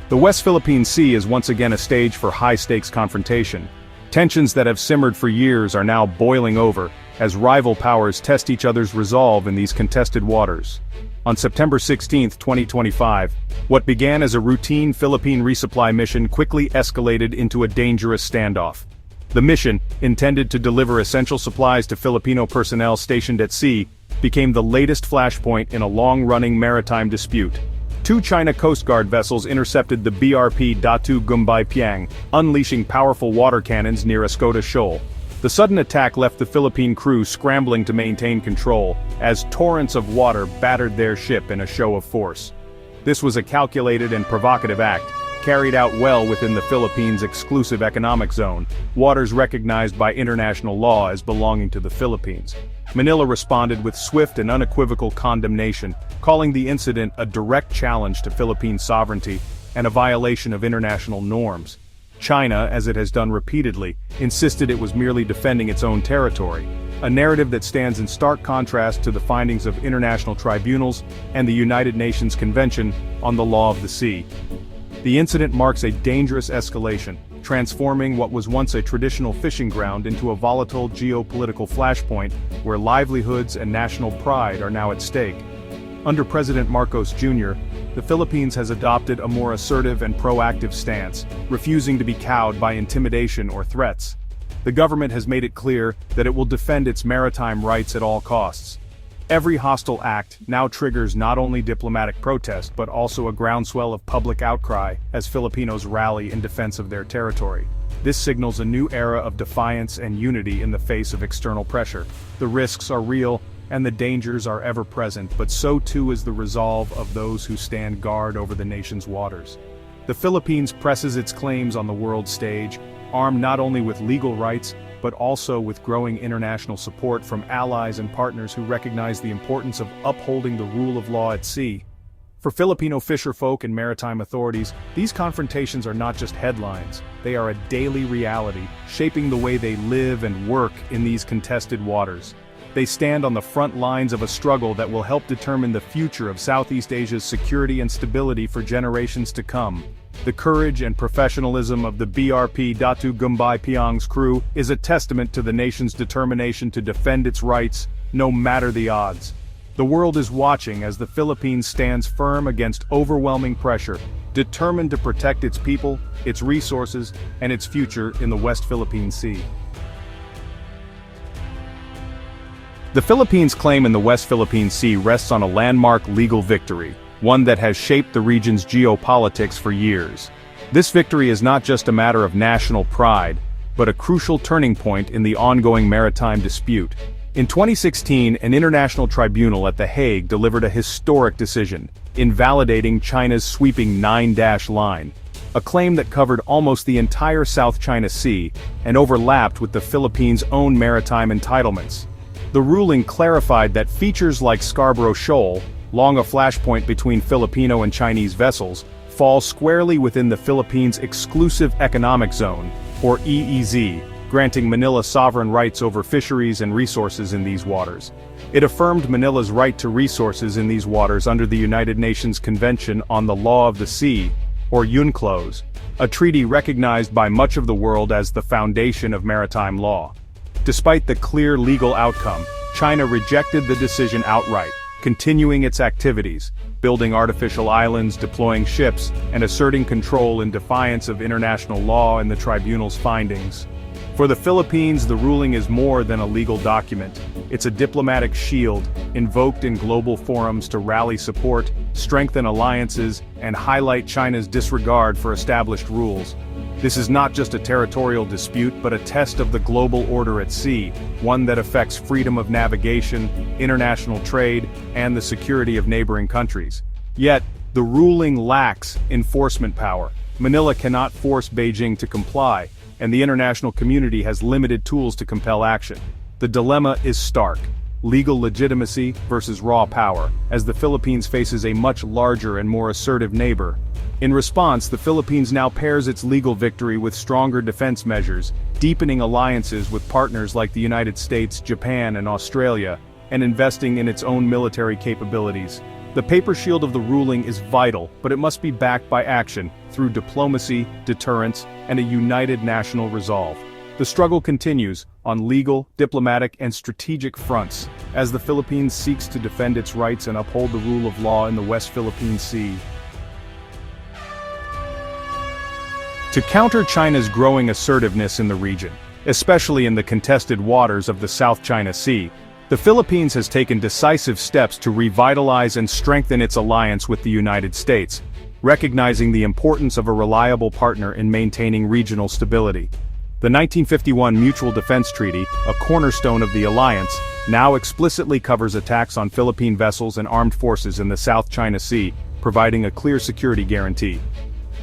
The West Philippine Sea is once again a stage for high-stakes confrontation. Tensions that have simmered for years are now boiling over, as rival powers test each other's resolve in these contested waters. On September 16, 2025, what began as a routine Philippine resupply mission quickly escalated into a dangerous standoff. The mission, intended to deliver essential supplies to Filipino personnel stationed at sea, became the latest flashpoint in a long-running maritime dispute. Two China Coast Guard vessels intercepted the BRP Datu Gumbay Piang, unleashing powerful water cannons near Escoda Shoal. The sudden attack left the Philippine crew scrambling to maintain control, as torrents of water battered their ship in a show of force. This was a calculated and provocative act, carried out well within the Philippines' exclusive economic zone, waters recognized by international law as belonging to the Philippines. Manila responded with swift and unequivocal condemnation, calling the incident a direct challenge to Philippine sovereignty and a violation of international norms. China, as it has done repeatedly, insisted it was merely defending its own territory, a narrative that stands in stark contrast to the findings of international tribunals and the United Nations Convention on the Law of the Sea. The incident marks a dangerous escalation, transforming what was once a traditional fishing ground into a volatile geopolitical flashpoint where livelihoods and national pride are now at stake. Under President Marcos Jr., the Philippines has adopted a more assertive and proactive stance, refusing to be cowed by intimidation or threats. The government has made it clear that it will defend its maritime rights at all costs. Every hostile act now triggers not only diplomatic protest but also a groundswell of public outcry as Filipinos rally in defense of their territory. This signals a new era of defiance and unity in the face of external pressure. The risks are real, and the dangers are ever present, but so too is the resolve of those who stand guard over the nation's waters. The Philippines presses its claims on the world stage, armed not only with legal rights, but also with growing international support from allies and partners who recognize the importance of upholding the rule of law at sea. For Filipino fisherfolk and maritime authorities, these confrontations are not just headlines, they are a daily reality, shaping the way they live and work in these contested waters. They stand on the front lines of a struggle that will help determine the future of Southeast Asia's security and stability for generations to come. The courage and professionalism of the BRP Datu Gumbay Piang's crew is a testament to the nation's determination to defend its rights, no matter the odds. The world is watching as the Philippines stands firm against overwhelming pressure, determined to protect its people, its resources, and its future in the West Philippine Sea. The Philippines' claim in the West Philippine Sea rests on a landmark legal victory, one that has shaped the region's geopolitics for years. This victory is not just a matter of national pride, but a crucial turning point in the ongoing maritime dispute. In 2016, an international tribunal at The Hague delivered a historic decision, invalidating China's sweeping 9-dash line, a claim that covered almost the entire South China Sea and overlapped with the Philippines' own maritime entitlements. The ruling clarified that features like Escoda Shoal, long a flashpoint between Filipino and Chinese vessels, fall squarely within the Philippines' exclusive economic zone, or EEZ, granting Manila sovereign rights over fisheries and resources in these waters. It affirmed Manila's right to resources in these waters under the United Nations Convention on the Law of the Sea, or UNCLOS, a treaty recognized by much of the world as the foundation of maritime law. Despite the clear legal outcome, China rejected the decision outright, continuing its activities, building artificial islands, deploying ships, and asserting control in defiance of international law and the tribunal's findings. For the Philippines, the ruling is more than a legal document. It's a diplomatic shield, invoked in global forums to rally support, strengthen alliances, and highlight China's disregard for established rules. This is not just a territorial dispute but a test of the global order at sea, one that affects freedom of navigation, international trade, and the security of neighboring countries. Yet, the ruling lacks enforcement power. Manila cannot force Beijing to comply, and the international community has limited tools to compel action. The dilemma is stark: legal legitimacy versus raw power, as the Philippines faces a much larger and more assertive neighbor. In response, the Philippines now pairs its legal victory with stronger defense measures, deepening alliances with partners like the United States, Japan, and Australia, and investing in its own military capabilities. The paper shield of the ruling is vital, but it must be backed by action, through diplomacy, deterrence, and a united national resolve. The struggle continues, on legal, diplomatic, and strategic fronts, as the Philippines seeks to defend its rights and uphold the rule of law in the West Philippine Sea. To counter China's growing assertiveness in the region, especially in the contested waters of the South China Sea, the Philippines has taken decisive steps to revitalize and strengthen its alliance with the United States, recognizing the importance of a reliable partner in maintaining regional stability. The 1951 Mutual Defense Treaty, a cornerstone of the alliance, now explicitly covers attacks on Philippine vessels and armed forces in the South China Sea, providing a clear security guarantee.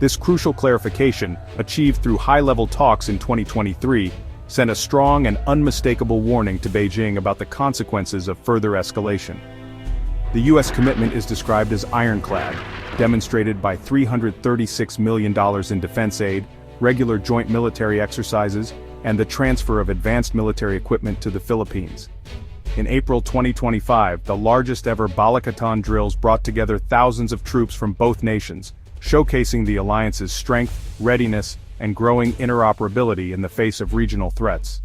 This crucial clarification, achieved through high-level talks in 2023, sent a strong and unmistakable warning to Beijing about the consequences of further escalation. The U.S. commitment is described as ironclad, demonstrated by $336 million in defense aid, regular joint military exercises, and the transfer of advanced military equipment to the Philippines. In April 2025, the largest ever Balikatan drills brought together thousands of troops from both nations, showcasing the alliance's strength, readiness, and growing interoperability in the face of regional threats.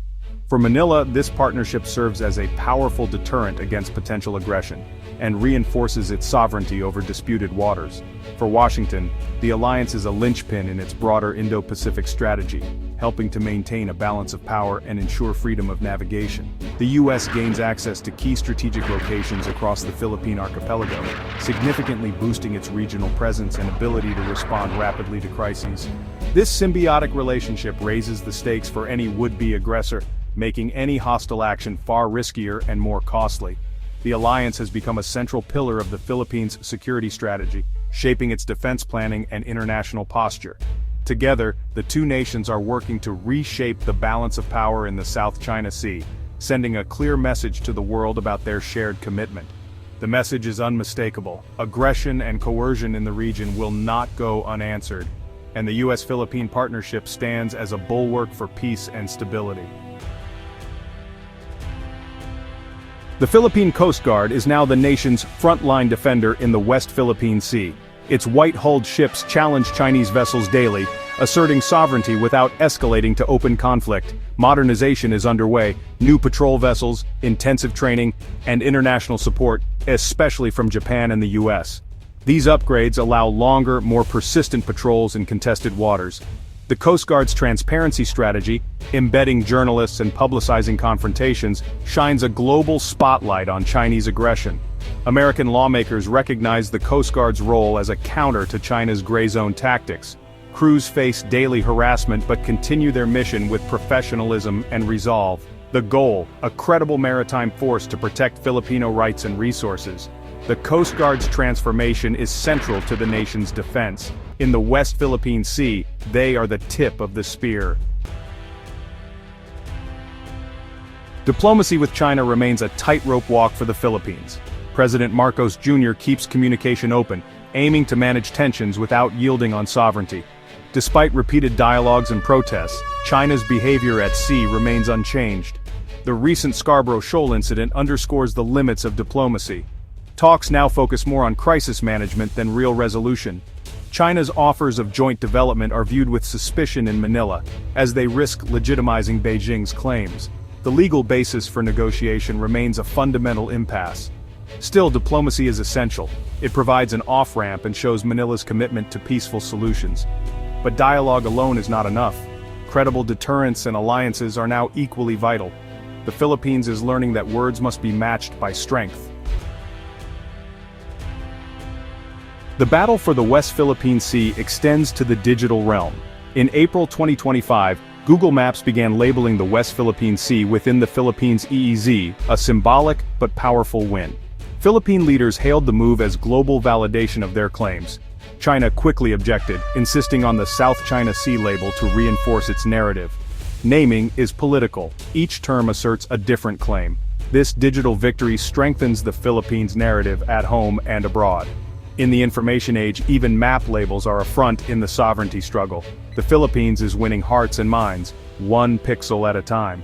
For Manila, this partnership serves as a powerful deterrent against potential aggression, and reinforces its sovereignty over disputed waters. For Washington, the alliance is a linchpin in its broader Indo-Pacific strategy, helping to maintain a balance of power and ensure freedom of navigation. The U.S. gains access to key strategic locations across the Philippine archipelago, significantly boosting its regional presence and ability to respond rapidly to crises. This symbiotic relationship raises the stakes for any would-be aggressor, making any hostile action far riskier and more costly. The alliance has become a central pillar of the Philippines' security strategy, shaping its defense planning and international posture. Together, the two nations are working to reshape the balance of power in the South China Sea, sending a clear message to the world about their shared commitment. The message is unmistakable: aggression and coercion in the region will not go unanswered, and the U.S.-Philippine partnership stands as a bulwark for peace and stability. The Philippine Coast Guard is now the nation's front-line defender in the West Philippine Sea. Its white-hulled ships challenge Chinese vessels daily, asserting sovereignty without escalating to open conflict. Modernization is underway: new patrol vessels, intensive training, and international support, especially from Japan and the U.S. These upgrades allow longer, more persistent patrols in contested waters. The Coast Guard's transparency strategy, embedding journalists and publicizing confrontations, shines a global spotlight on Chinese aggression. American lawmakers recognize the Coast Guard's role as a counter to China's gray zone tactics. Crews face daily harassment but continue their mission with professionalism and resolve. The goal: a credible maritime force to protect Filipino rights and resources. The Coast Guard's transformation is central to the nation's defense. In the West Philippine Sea, they are the tip of the spear. Diplomacy with China remains a tightrope walk for the Philippines. President Marcos Jr. keeps communication open, aiming to manage tensions without yielding on sovereignty. Despite repeated dialogues and protests, China's behavior at sea remains unchanged. The recent Escoda Shoal incident underscores the limits of diplomacy. Talks now focus more on crisis management than real resolution. China's offers of joint development are viewed with suspicion in Manila, as they risk legitimizing Beijing's claims. The legal basis for negotiation remains a fundamental impasse. Still, diplomacy is essential. It provides an off-ramp and shows Manila's commitment to peaceful solutions. But dialogue alone is not enough. Credible deterrence and alliances are now equally vital. The Philippines is learning that words must be matched by strength. The battle for the West Philippine Sea extends to the digital realm. In April 2025, Google Maps began labeling the West Philippine Sea within the Philippines' EEZ, a symbolic but powerful win. Philippine leaders hailed the move as global validation of their claims. China quickly objected, insisting on the South China Sea label to reinforce its narrative. Naming is political. Each term asserts a different claim. This digital victory strengthens the Philippines' narrative at home and abroad. In the information age, even map labels are a front in the sovereignty struggle. The Philippines is winning hearts and minds, one pixel at a time.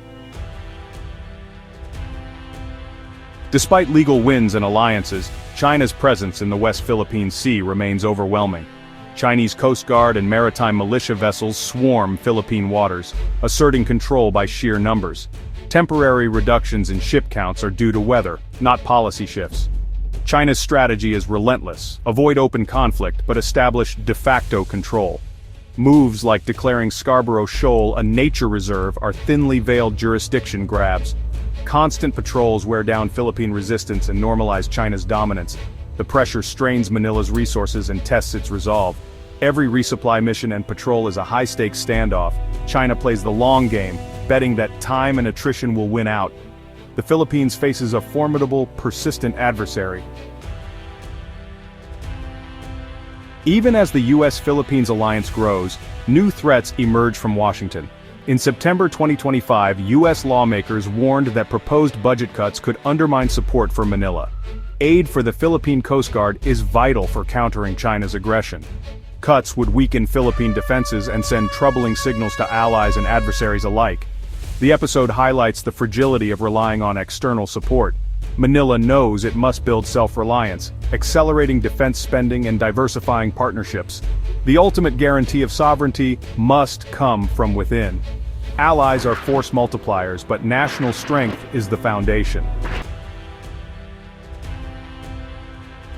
Despite legal wins and alliances, China's presence in the West Philippine Sea remains overwhelming. Chinese Coast Guard and maritime militia vessels swarm Philippine waters, asserting control by sheer numbers. Temporary reductions in ship counts are due to weather, not policy shifts. China's strategy is relentless: avoid open conflict but establish de facto control. Moves like declaring Escoda Shoal a nature reserve are thinly veiled jurisdiction grabs. Constant patrols wear down Philippine resistance and normalize China's dominance. The pressure strains Manila's resources and tests its resolve. Every resupply mission and patrol is a high-stakes standoff. China plays the long game, betting that time and attrition will win out. The Philippines faces a formidable, persistent adversary. Even as the US-Philippines alliance grows, new threats emerge from Washington. In September 2025, US lawmakers warned that proposed budget cuts could undermine support for Manila. Aid for the Philippine Coast Guard is vital for countering China's aggression. Cuts would weaken Philippine defenses and send troubling signals to allies and adversaries alike. The episode highlights the fragility of relying on external support. Manila knows it must build self-reliance, accelerating defense spending and diversifying partnerships. The ultimate guarantee of sovereignty must come from within. Allies are force multipliers, but national strength is the foundation.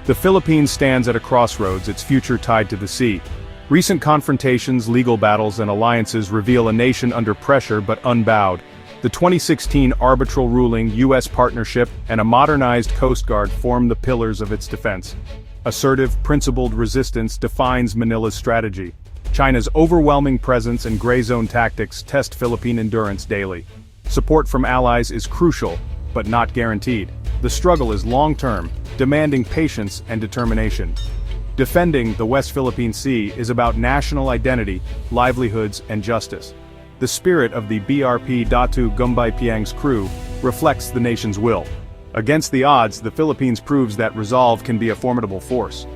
The Philippines stands at a crossroads, its future tied to the sea. Recent confrontations, legal battles, and alliances reveal a nation under pressure but unbowed. The 2016 arbitral ruling, US partnership, and a modernized Coast Guard form the pillars of its defense. Assertive, principled resistance defines Manila's strategy. China's overwhelming presence and gray zone tactics test Philippine endurance daily. Support from allies is crucial, but not guaranteed. The struggle is long-term, demanding patience and determination. Defending the West Philippine Sea is about national identity, livelihoods, and justice. The spirit of the BRP Datu Gumbay Piang's crew reflects the nation's will. Against the odds, the Philippines proves that resolve can be a formidable force.